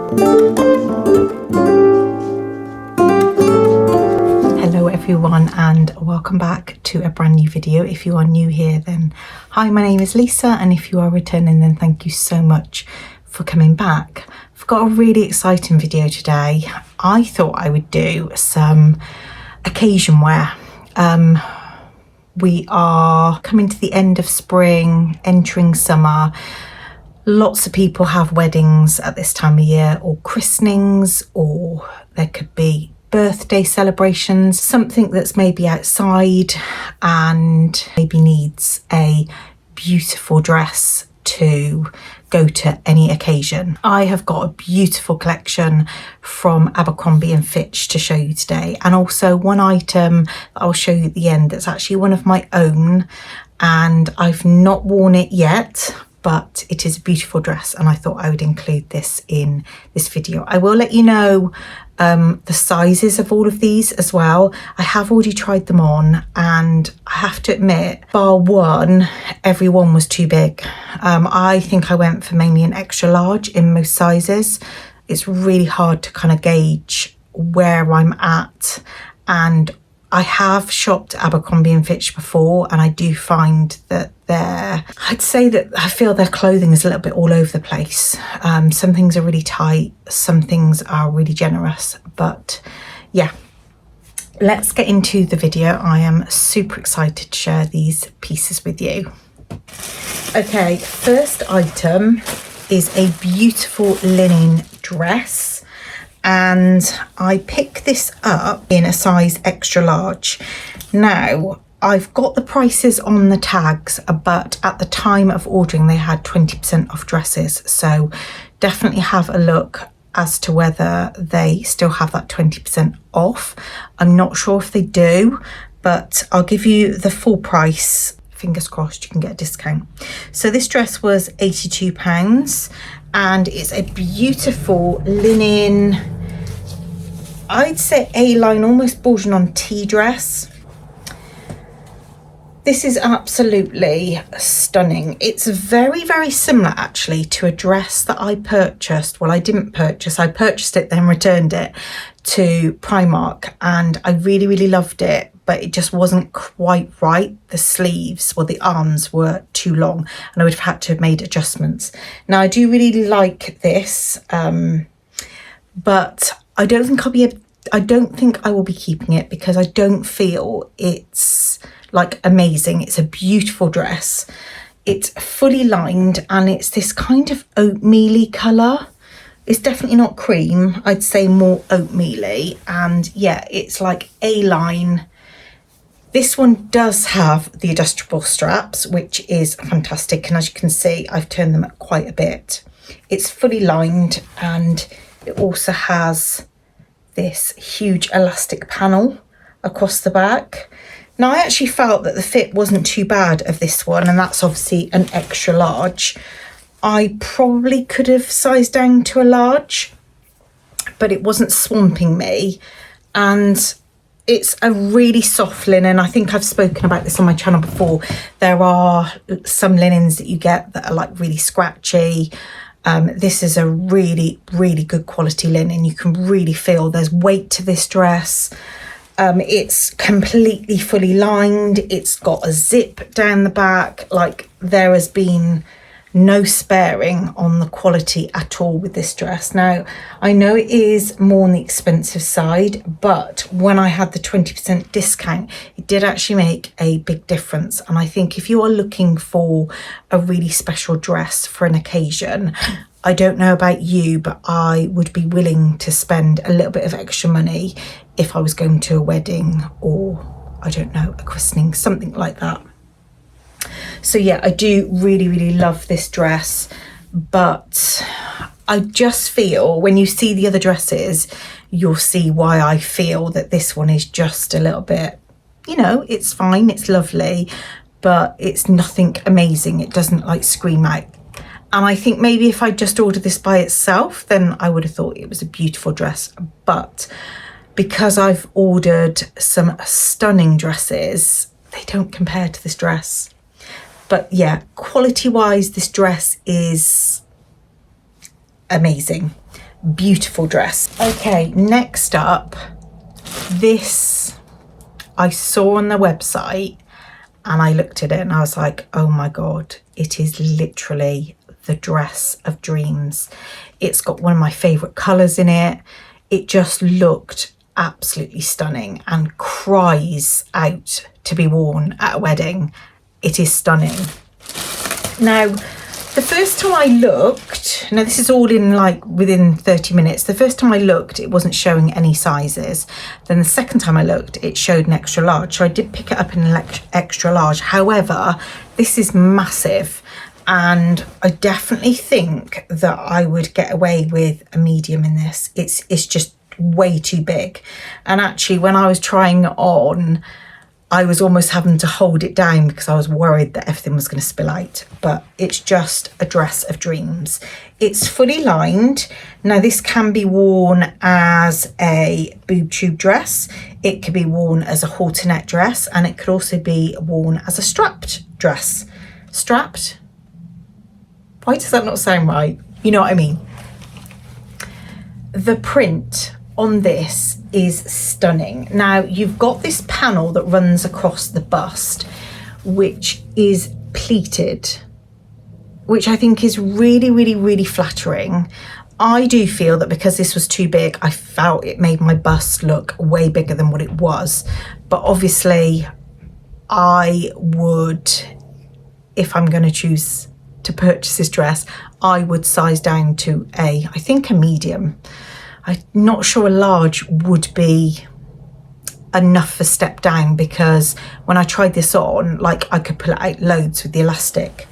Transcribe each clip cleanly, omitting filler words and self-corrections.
Hello everyone and welcome back to a brand new video. If you are new here, then hi, my name is Lisa, and if you are returning, then thank you so much for coming back. I've got a really exciting video today. I thought I would do some occasion wear. We are coming to the end of spring, entering summer. Lots of people have weddings at this time of year, or christenings, or there could be birthday celebrations, something that's maybe outside and maybe needs a beautiful dress to go to any occasion. I have got a beautiful collection from Abercrombie and Fitch to show you today, and also one item that I'll show you at the end that's actually one of my own, and I've not worn it yet, but it is a beautiful dress, and I thought I would include this in this video. I will let you know the sizes of all of these as well. I have already tried them on, and I have to admit, bar one, everyone was too big. I think I went for mainly an extra large in most sizes. It's really hard to kind of gauge where I'm at, and I have shopped Abercrombie and Fitch before, and I do find that I'd say that I feel their clothing is a little bit all over the place. Some things are really tight, some things are really generous, but yeah, let's get into the video. I am super excited to share these pieces with you. Okay, first item is a beautiful linen dress, and I picked this up in a size extra large. Now, I've got the prices on the tags, but at the time of ordering they had 20% off dresses, so definitely have a look as to whether they still have that 20% off. I'm not sure if they do, but I'll give you the full price. Fingers crossed you can get a discount. So this dress was £82, and it's a beautiful linen, I'd say A-line, almost bordering on tea dress. This is absolutely stunning. It's very, very similar actually to a dress that I purchased. Well, I didn't purchase, I purchased it then returned it to Primark, and I really, really loved it, but it just wasn't quite right. The sleeves, well, the arms were too long, and I would have had to have made adjustments. Now, I do really like this, but I don't think I will be keeping it, because I don't feel it's like amazing. It's a beautiful dress. It's fully lined, and it's this kind of oatmeal-y colour. It's definitely not cream. I'd say more oatmeal-y, and yeah, it's like A-line. This one does have the adjustable straps, which is fantastic, and as you can see, I've turned them up quite a bit. It's fully lined, and it also has this huge elastic panel across the back. Now, I actually felt that the fit wasn't too bad of this one, and that's obviously an extra large. I probably could have sized down to a large, but it wasn't swamping me, and it's a really soft linen. I think I've spoken about this on my channel before. There are some linens that you get that are like really scratchy. This is a really, really good quality linen. You can really feel there's weight to this dress. It's completely fully lined. It's got a zip down the back. Like, there has been no sparing on the quality at all with this dress. Now, I know it is more on the expensive side, but when I had the 20% discount, it did actually make a big difference. And I think if you are looking for a really special dress for an occasion, I don't know about you, but I would be willing to spend a little bit of extra money if I was going to a wedding, or I don't know, a christening, something like that. So yeah, I do really, really love this dress, but I just feel when you see the other dresses, you'll see why I feel that this one is just a little bit, you know, it's fine, it's lovely, but it's nothing amazing. It doesn't like scream out. And I think maybe if I just ordered this by itself, then I would have thought it was a beautiful dress. But because I've ordered some stunning dresses, they don't compare to this dress. But yeah, quality wise, this dress is amazing. beautiful dress. Okay, next up, this I saw on the website and I looked at it and I was like, oh my God, it is literally the dress of dreams. It's got one of my favorite colors in it. It just looked absolutely stunning and cries out to be worn at a wedding. It is stunning. Now, the first time I looked, now this is all in like within 30 minutes. The first time I looked, it wasn't showing any sizes. Then the second time I looked, it showed an extra large. So I did pick it up in an extra large. However, this is massive. And I definitely think that I would get away with a medium in this. It's just way too big. And actually, when I was trying it on, I was almost having to hold it down because I was worried that everything was going to spill out. But it's just a dress of dreams. It's fully lined. Now, this can be worn as a boob tube dress. It could be worn as a halter dress, and it could also be worn as a strapped dress. Strapped? Why does that not sound right? You know what I mean? The print on this is stunning. Now, you've got this panel that runs across the bust, which is pleated, which I think is really, really, really flattering. I do feel that because this was too big, I felt it made my bust look way bigger than what it was. But obviously, I would, if I'm going to choose to purchase this dress, I would size down to I think a medium. I'm not sure a large would be enough for step down, because when I tried this on, like, I could pull it out loads with the elastic.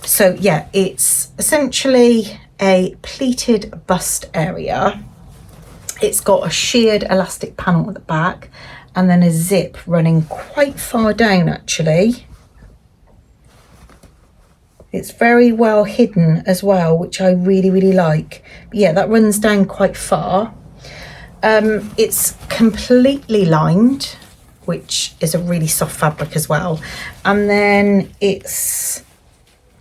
So yeah, it's essentially a pleated bust area. It's got a sheared elastic panel at the back and then a zip running quite far down actually. It's very well hidden as well, which I really, really like. But yeah, that runs down quite far. It's completely lined, which is a really soft fabric as well. And then it's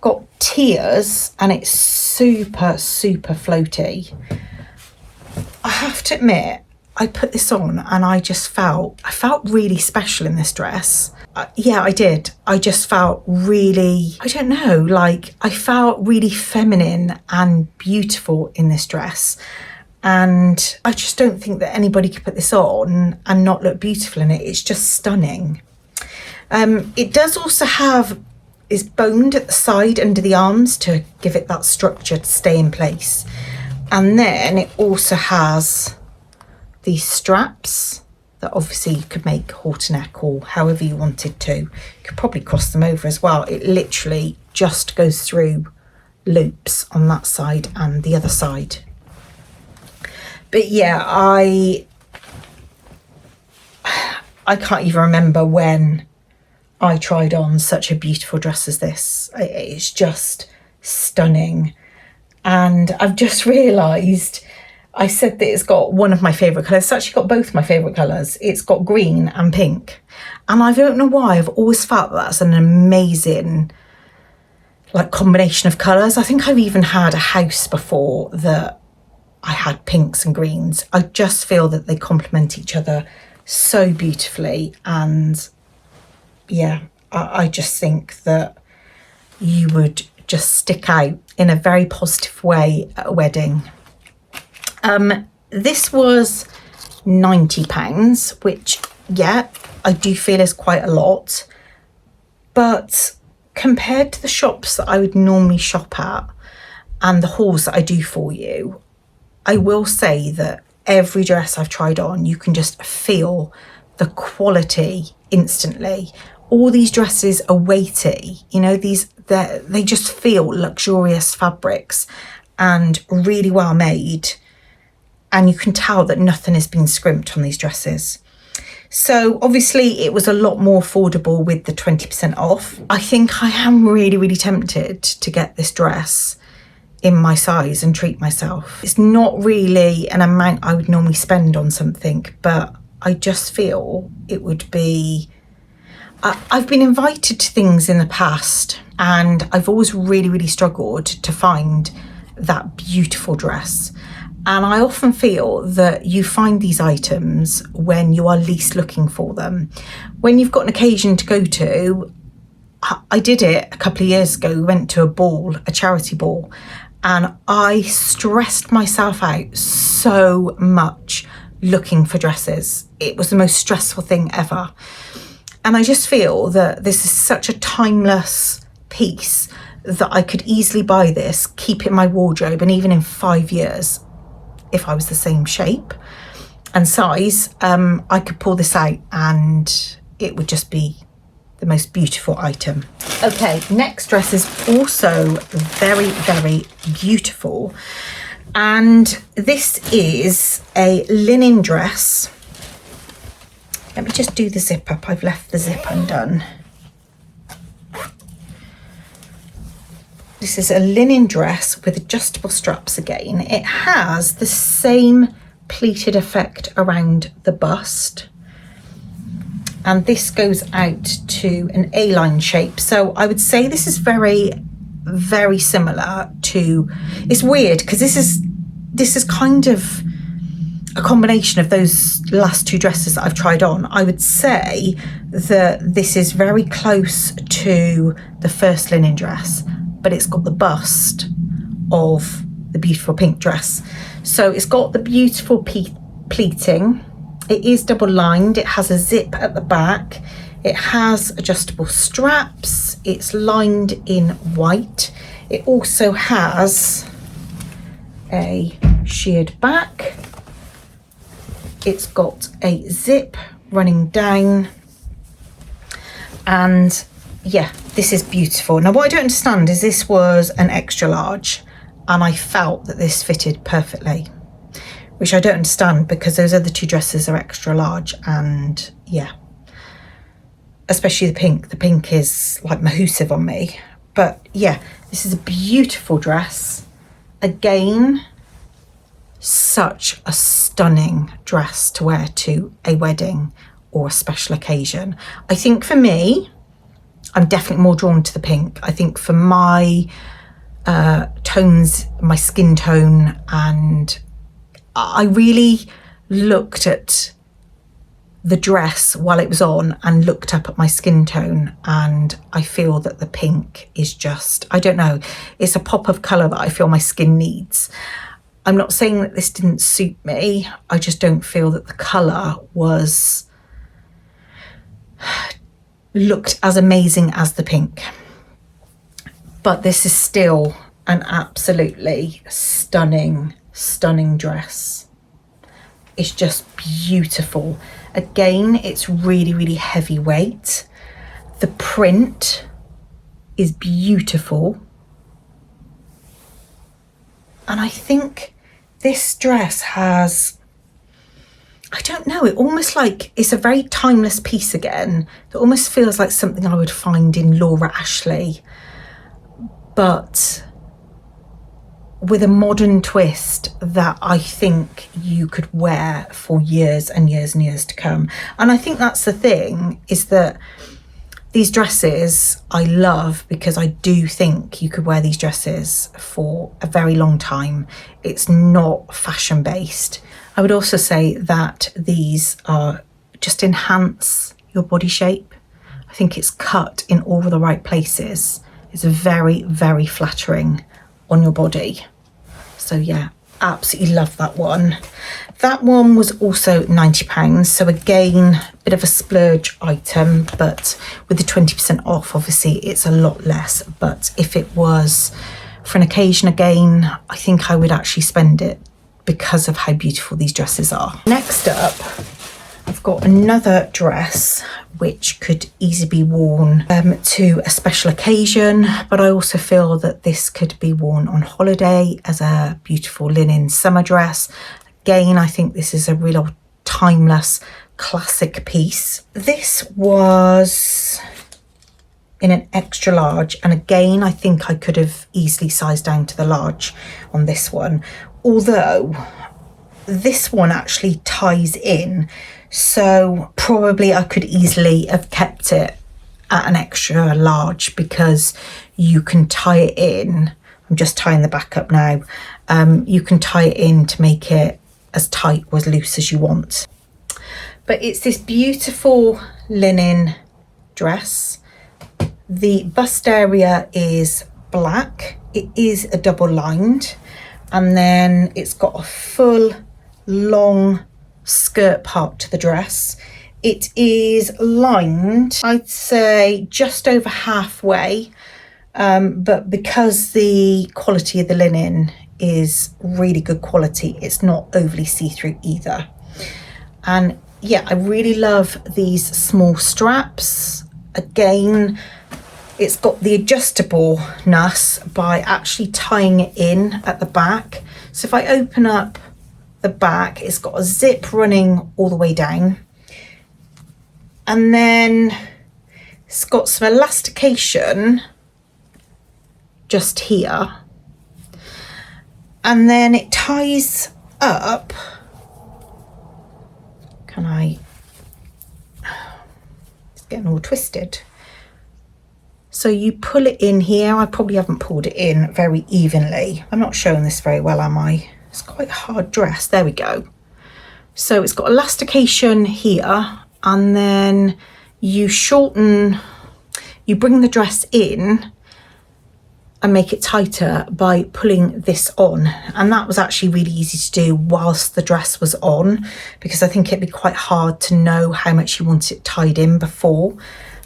got tiers and it's super, super floaty. I have to admit, I put this on and I felt really special in this dress. Yeah, I did. I just felt really, I don't know, like I felt really feminine and beautiful in this dress. And I just don't think that anybody could put this on and not look beautiful in it. It's just stunning. It does also have, is boned at the side under the arms to give it that structure to stay in place. And then it also has these straps that obviously you could make halter neck or however you wanted to. You could probably cross them over as well. It literally just goes through loops on that side and the other side. But yeah, I can't even remember when I tried on such a beautiful dress as this. It's just stunning. And I've just realised, I said that it's got one of my favourite colours. It's actually got both my favourite colours. It's got green and pink. And I don't know why, I've always felt that's an amazing like combination of colours. I think I've even had a house before that I had pinks and greens. I just feel that they complement each other so beautifully. And yeah, I just think that you would just stick out in a very positive way at a wedding. This was £90, which, yeah, I do feel is quite a lot. But compared to the shops that I would normally shop at and the hauls that I do for you, I will say that every dress I've tried on, you can just feel the quality instantly. All these dresses are weighty, you know, they just feel luxurious fabrics and really well made. And you can tell that nothing has been scrimped on these dresses. So obviously it was a lot more affordable with the 20% off. I think I am really, really tempted to get this dress in my size and treat myself. It's not really an amount I would normally spend on something, but I just feel it would be... I've been invited to things in the past and I've always really, really struggled to find that beautiful dress. And I often feel that you find these items when you are least looking for them. When you've got an occasion to go to, I did it a couple of years ago. We went to a ball, a charity ball, and I stressed myself out so much looking for dresses. It was the most stressful thing ever. And I just feel that this is such a timeless piece that I could easily buy this, keep it in my wardrobe, and even in 5 years, if I was the same shape and size, I could pull this out and it would just be the most beautiful item. Okay, next dress is also very, very beautiful. And this is a linen dress. Let me just do the zip up. I've left the zip undone. This is a linen dress with adjustable straps again. It has the same pleated effect around the bust. And this goes out to an A-line shape. So I would say this is very, very similar to, it's weird because this is kind of a combination of those last two dresses that I've tried on. I would say that this is very close to the first linen dress, but it's got the bust of the beautiful pink dress. So it's got the beautiful pleating. It is double lined. It has a zip at the back. It has adjustable straps. It's lined in white. It also has a sheared back. It's got a zip running down. And yeah, this is beautiful. Now, what I don't understand is this was an extra large and I felt that this fitted perfectly, which I don't understand because those other two dresses are extra large. And yeah, especially the pink. The pink is like mahoosive on me. But yeah, this is a beautiful dress. Again, such a stunning dress to wear to a wedding or a special occasion. I think for me, I'm definitely more drawn to the pink. I think for my tones, my skin tone, and I really looked at the dress while it was on and looked up at my skin tone, and I feel that the pink is just, I don't know, it's a pop of colour that I feel my skin needs. I'm not saying that this didn't suit me, I just don't feel that the colour looked as amazing as the pink. But this is still an absolutely stunning dress. It's just beautiful. Again, it's really, really heavyweight. The print is beautiful. And I think this dress has, I don't know, it almost like, it's a very timeless piece again. It almost feels like something I would find in Laura Ashley, but with a modern twist that I think you could wear for years and years and years to come. And I think that's the thing, is that these dresses I love because I do think you could wear these dresses for a very long time. It's not fashion based. I would also say that these are just enhance your body shape. I think it's cut in all the right places. It's very, very flattering on your body. So yeah, absolutely love that one. That one was also £90. So again, a bit of a splurge item, but with the 20% off, obviously it's a lot less. But if it was for an occasion again, I think I would actually spend it because of how beautiful these dresses are. Next up, I've got another dress which could easily be worn to a special occasion, but I also feel that this could be worn on holiday as a beautiful linen summer dress. Again, I think this is a real timeless classic piece. This was in an extra large, and again, I think I could have easily sized down to the large on this one, although this one actually ties in, so probably I could easily have kept it at an extra large because you can tie it in. I'm just tying the back up now. you can tie it in to make it as tight or as loose as you want. But it's this beautiful linen dress. The bust area is black. It is a double lined, and then it's got a full long skirt part to the dress. It is lined, I'd say just over halfway, but because the quality of the linen is really good quality, it's not overly see-through either. And yeah, I really love these small straps. Again, it's got the adjustableness by actually tying it in at the back. So if I open up the back, it's got a zip running all the way down. And then it's got some elastication just here. And then it ties up. It's getting all twisted. So you pull it in here. I probably haven't pulled it in very evenly. I'm not showing this very well, am I? It's quite a hard dress. There we go. So it's got elastication here, and then you bring the dress in and make it tighter by pulling this on. And that was actually really easy to do whilst the dress was on, because I think it'd be quite hard to know how much you want it tied in before.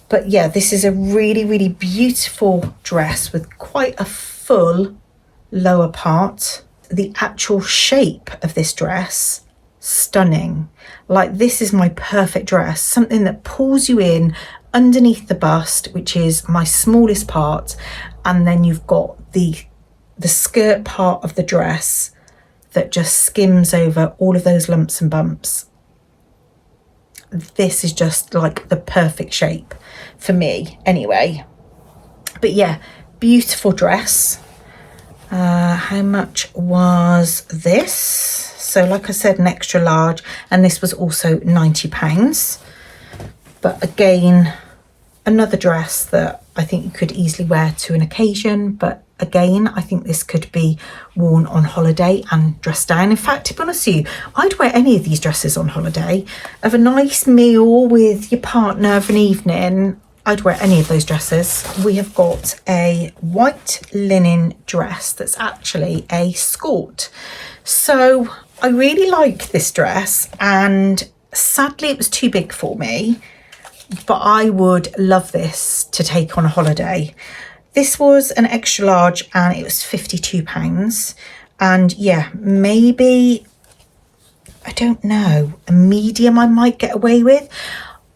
But yeah, this is a really, really beautiful dress with quite a full lower part. The actual shape of this dress, stunning. Like, this is my perfect dress, something that pulls you in underneath the bust, which is my smallest part, and then you've got the skirt part of the dress that just skims over all of those lumps and bumps. This is just like the perfect shape for me anyway. But yeah, beautiful dress. How much was this? So like I said, an extra large, and this was also £90. But again, another dress that I think you could easily wear to an occasion. But again, I think this could be worn on holiday and dressed down. In fact, to be honest with you, I'd wear any of these dresses on holiday. Of a nice meal with your partner of an evening, I'd wear any of those dresses. We have got a white linen dress that's actually a skort. So I really like this dress, and sadly it was too big for me, but I would love this to take on a holiday. This was an extra large and it was £52. And yeah, maybe, I don't know, a medium I might get away with.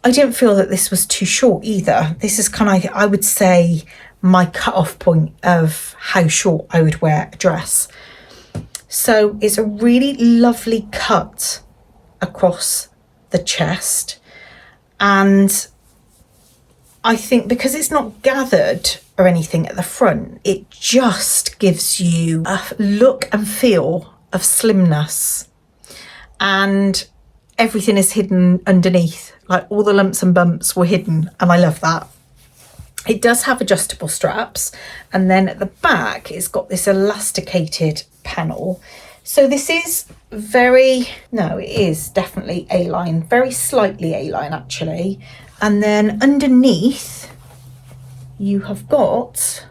I didn't feel that this was too short either. This is kind of, I would say, my cut-off point of how short I would wear a dress. So it's a really lovely cut across the chest. And I think because it's not gathered or anything at the front, it just gives you a look and feel of slimness. And everything is hidden underneath. Like, all the lumps and bumps were hidden, and I love that. It does have adjustable straps, and then at the back it's got this elasticated panel. So this is it is definitely A-line, very slightly A-line actually. And then underneath you have got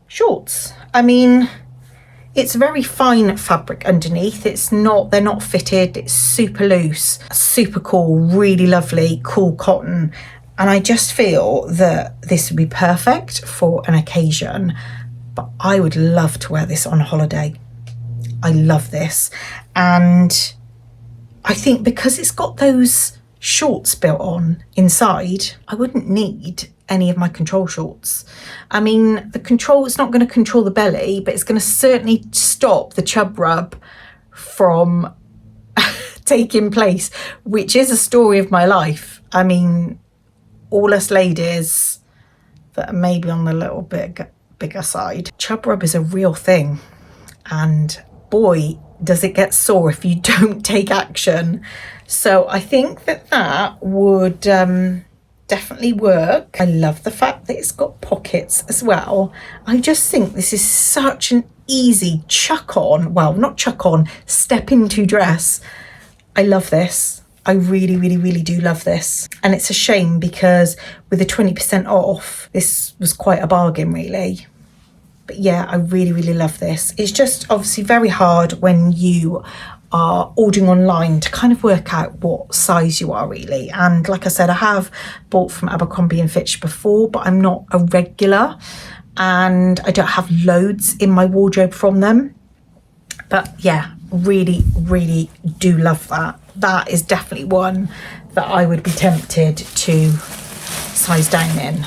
shorts. I mean, it's very fine fabric underneath. They're not fitted. It's super loose, super cool, really lovely, cool cotton. And I just feel that this would be perfect for an occasion, but I would love to wear this on a holiday. I love this. And I think because it's got those shorts built on inside, I wouldn't need any of my control shorts. I mean, the control is not going to control the belly, but it's going to certainly stop the chub rub from taking place, which is a story of my life. I mean, all us ladies that are maybe on the little bit bigger side, chub rub is a real thing, and boy does it get sore if you don't take action. So I think that would definitely work. I love the fact that it's got pockets as well. I just think this is such an easy chuck on, well, not chuck on, step into dress. I love this. I really, really, really do love this. And it's a shame because with the 20% off, this was quite a bargain really. But yeah, I really, really love this. It's just obviously very hard when you are ordering online to kind of work out what size you are really. And like I said, I have bought from Abercrombie and Fitch before, but I'm not a regular and I don't have loads in my wardrobe from them. But yeah, really, really do love that. That is definitely one that I would be tempted to size down in.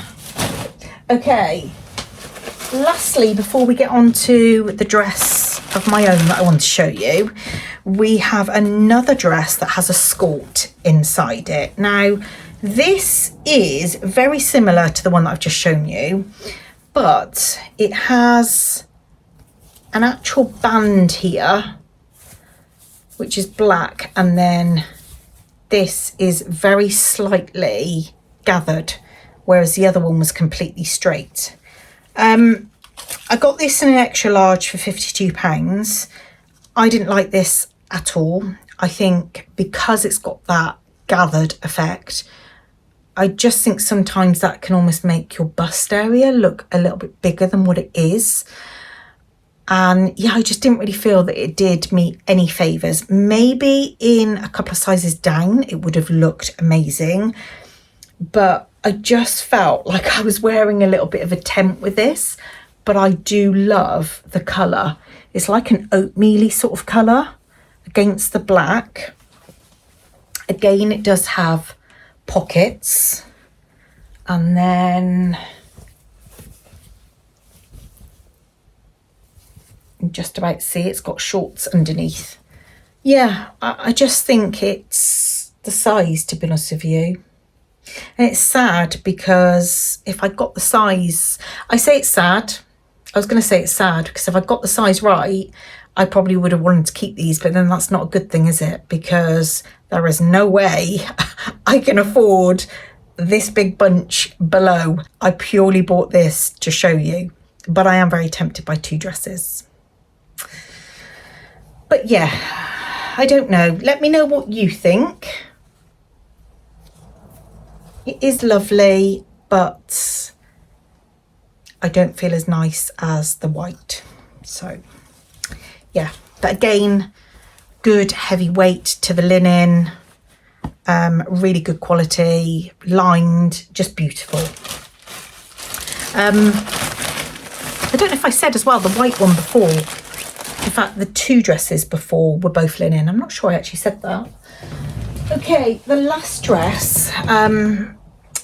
Okay, lastly, before we get on to the dress of my own that I want to show you, we have another dress that has a skort inside it. Now, this is very similar to the one that I've just shown you, but it has an actual band here, which is black, and then this is very slightly gathered, whereas the other one was completely straight. I got this in an extra large for £52. I didn't like this at all. I think because it's got that gathered effect, I just think sometimes that can almost make your bust area look a little bit bigger than what it is. And yeah, I just didn't really feel that it did me any favours. Maybe in a couple of sizes down, it would have looked amazing. But I just felt like I was wearing a little bit of a temp with this. But I do love the colour. It's like an oatmeal-y sort of colour against the black. Again, it does have pockets. And then just about see it's got shorts underneath. Yeah, I just think it's the size, to be honest with you. And it's sad because if I got the size, I say it's sad. I was going to say it's sad because if I got the size right, I probably would have wanted to keep these, but then that's not a good thing, is it? Because there is no way I can afford this big bunch below. I purely bought this to show you, but I am very tempted by two dresses. But yeah, I don't know. Let me know what you think. It is lovely, but I don't feel as nice as the white. So yeah, but again, good heavy weight to the linen, really good quality, lined, just beautiful. I don't know if I said as well, the white one before, in fact, the two dresses before were both linen. I'm not sure I actually said that. Okay, the last dress,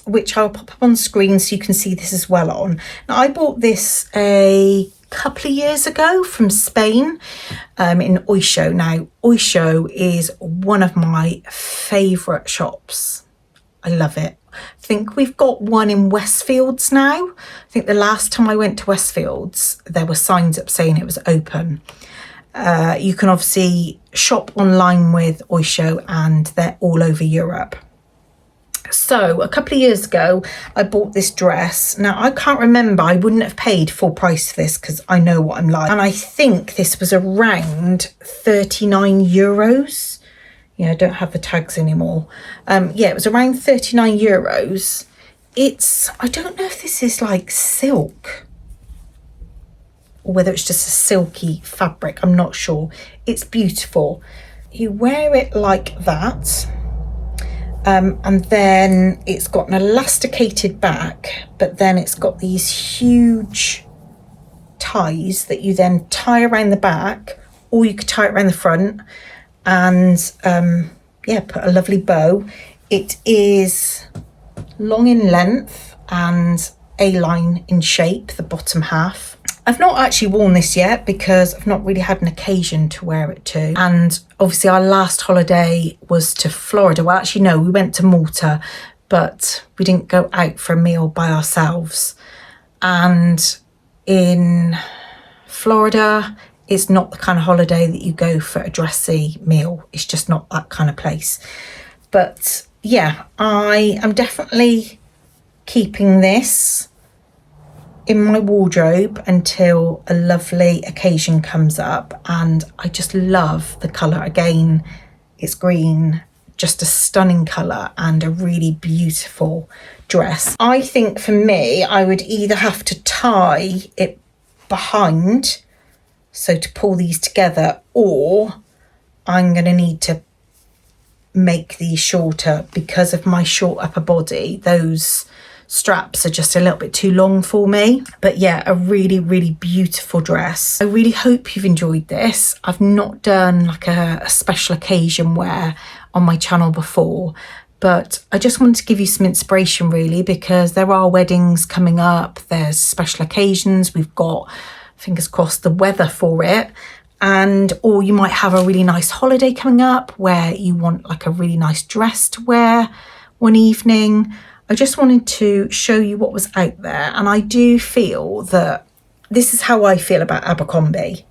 which I'll pop up on screen so you can see this as well on. Now, I bought this a couple of years ago from Spain in Oatmeal. Now, Oatmeal is one of my favourite shops. I love it. I think we've got one in Westfields now. I think the last time I went to Westfields, there were signs up saying it was open. You can obviously shop online with Oatmeal and they're all over Europe. So a couple of years ago, I bought this dress. Now, I can't remember. I wouldn't have paid full price for this because I know what I'm like. And I think this was around 39 euros. Yeah, I don't have the tags anymore. Yeah, it was around 39 euros. I don't know if this is like silk or whether it's just a silky fabric. I'm not sure. It's beautiful. You wear it like that. And then it's got an elasticated back, but then it's got these huge ties that you then tie around the back, or you could tie it around the front and yeah, put a lovely bow. It is long in length and A-line in shape, the bottom half. I've not actually worn this yet because I've not really had an occasion to wear it to. And obviously our last holiday was to Florida. Well, actually, no, we went to Malta, but we didn't go out for a meal by ourselves. And in Florida, it's not the kind of holiday that you go for a dressy meal. It's just not that kind of place. But yeah, I am definitely keeping this. in my wardrobe until a lovely occasion comes up, and I just love the colour. Again, it's green, just a stunning colour and a really beautiful dress. I think for me, I would either have to tie it behind, so to pull these together, or I'm going to need to make these shorter because of my short upper body. Those straps are just a little bit too long for me. But yeah, a really, really beautiful dress. I really hope you've enjoyed this. I've not done like a special occasion wear on my channel before, but I just wanted to give you some inspiration really, because there are weddings coming up, there's special occasions, we've got, fingers crossed, the weather for it. And or you might have a really nice holiday coming up where you want like a really nice dress to wear one evening. I just wanted to show you what was out there, and I do feel that this is how I feel about Abercrombie.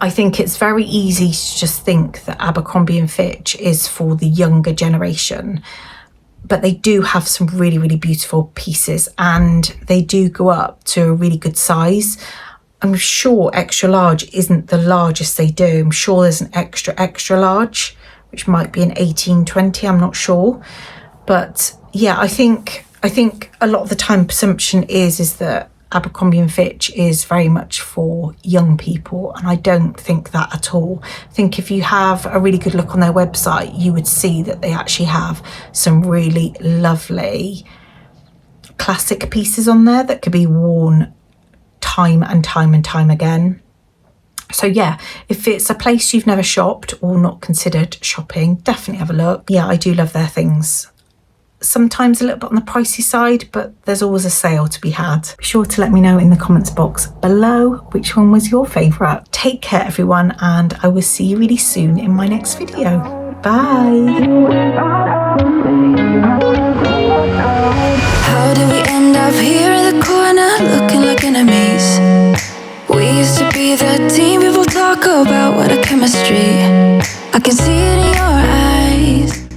I think it's very easy to just think that Abercrombie and Fitch is for the younger generation, but they do have some really, really beautiful pieces, and they do go up to a really good size. I'm sure extra large isn't the largest they do. I'm sure there's an extra large, which might be an 18-20, I'm not sure. But yeah, I think a lot of the time presumption is that Abercrombie and Fitch is very much for young people, and I don't think that at all. I think if you have a really good look on their website, you would see that they actually have some really lovely classic pieces on there that could be worn time and time again. So yeah, if it's a place you've never shopped or not considered shopping, definitely have a look. Yeah, I do love their things. Sometimes a little bit on the pricey side, but there's always a sale to be had. Be sure to let me know in the comments box below which one was your favourite. Take care everyone, and I will see you really soon in my next video. Bye. How did we end up here in the corner looking like enemies? We used to be the team people talk about, what a chemistry. I can see it